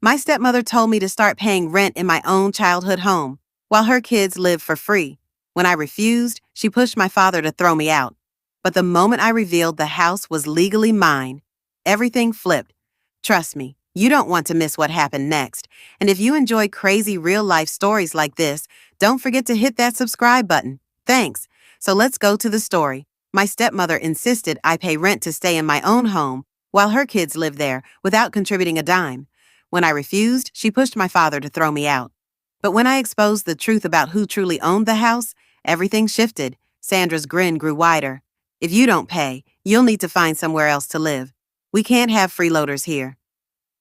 My stepmother told me to start paying rent in my own childhood home, while her kids lived for free. When I refused, she pushed my father to throw me out. But the moment I revealed the house was legally mine, everything flipped. Trust me, you don't want to miss what happened next. And if you enjoy crazy real-life stories like this, don't forget to hit that subscribe button. Thanks. So let's go to the story. My stepmother insisted I pay rent to stay in my own home, while her kids lived there, without contributing a dime. When I refused, she pushed my father to throw me out. But when I exposed the truth about who truly owned the house, everything shifted. Sandra's grin grew wider. If you don't pay, you'll need to find somewhere else to live. We can't have freeloaders here.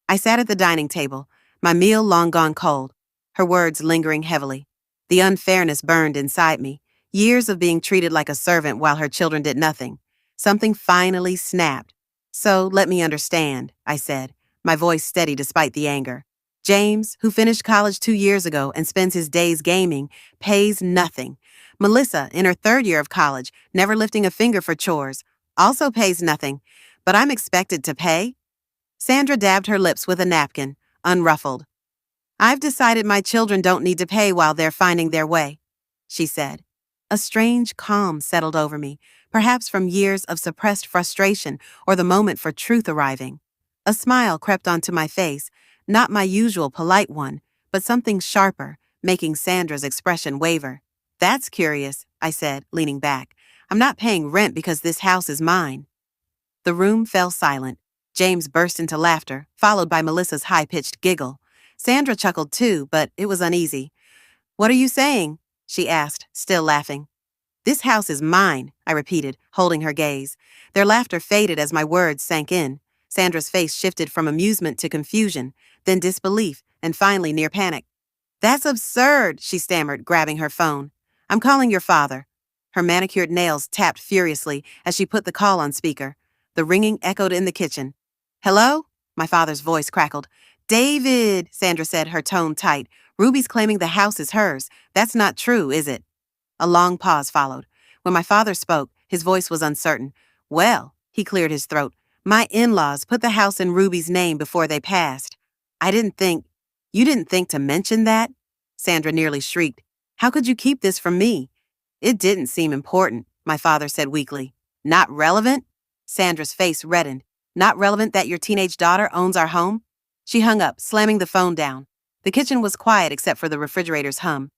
I sat at the dining table, my meal long gone cold, her words lingering heavily. The unfairness burned inside me, years of being treated like a servant while her children did nothing. Something finally snapped. So let me understand, I said, my voice steady despite the anger. James, who finished college 2 years ago and spends his days gaming, pays nothing. Melissa, in her 3rd year of college, never lifting a finger for chores, also pays nothing. But I'm expected to pay? Sandra dabbed her lips with a napkin, unruffled. I've decided my children don't need to pay while they're finding their way, she said. A strange calm settled over me, perhaps from years of suppressed frustration or the moment for truth arriving. A smile crept onto my face, not my usual polite one, but something sharper, making Sandra's expression waver. That's curious, I said, leaning back. I'm not paying rent because this house is mine. The room fell silent. James burst into laughter, followed by Melissa's high-pitched giggle. Sandra chuckled too, but it was uneasy. What are you saying? She asked, still laughing. This house is mine, I repeated, holding her gaze. Their laughter faded as my words sank in. Sandra's face shifted from amusement to confusion, then disbelief, and finally near panic. That's absurd, she stammered, grabbing her phone. I'm calling your father. Her manicured nails tapped furiously as she put the call on speaker. The ringing echoed in the kitchen. Hello? My father's voice crackled. David, Sandra said, her tone tight. Ruby's claiming the house is hers. That's not true, is it? A long pause followed. When my father spoke, his voice was uncertain. Well, he cleared his throat. My in-laws put the house in Ruby's name before they passed. You didn't think to mention that? Sandra nearly shrieked. How could you keep this from me? It didn't seem important, my father said weakly. Not relevant? Sandra's face reddened. Not relevant that your teenage daughter owns our home? She hung up, slamming the phone down. The kitchen was quiet except for the refrigerator's hum.